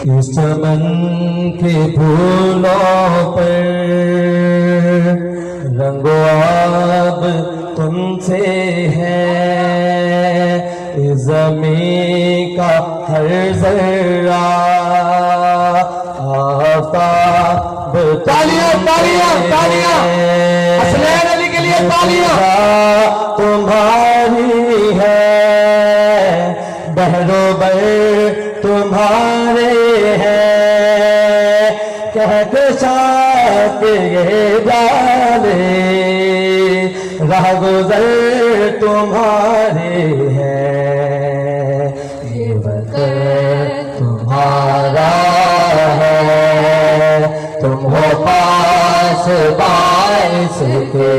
اس چمن کے پھولوں پر رنگ و آب تم سے ہے، اس زمین کا ہر ذرہ آفتاب تالیاں تالیاں تالیاں حسنین علی کے لیے تالیاں تمہاری ہے، بحر و بر تمہارے ہیں، کہکشاں یہ ڈالے راہ گزر تمہارے ہیں، یہ وطن تمہارا ہے، تم ہو پاس باعث کے،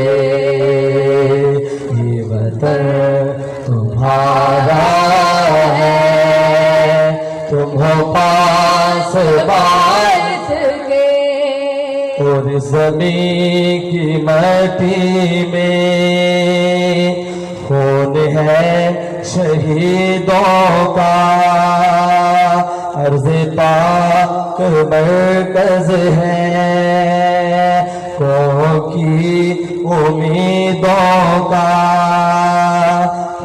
یہ وطن تمہارا ہے، تم ہو پاس باعث کے، اور اس زمین کی مٹی میں خون ہے شہیدوں کا، عرض پاک مرکز ہے قوم کی امیدوں کا،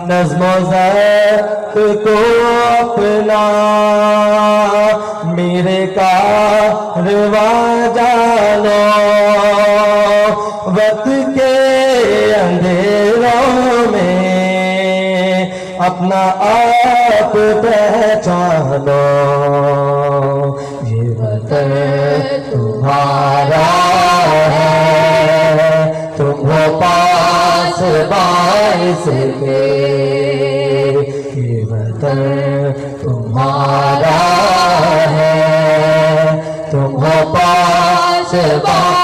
نظم و ضبط کو اپنا میرے کارواں جانو، وقت کے اندھیروں میں اپنا آپ پہچانو، یہ وطن تمہارا ہے، تم ہو پاس باعث کے، یہ وطن تمہارا ہے، تم ہو پاس باعث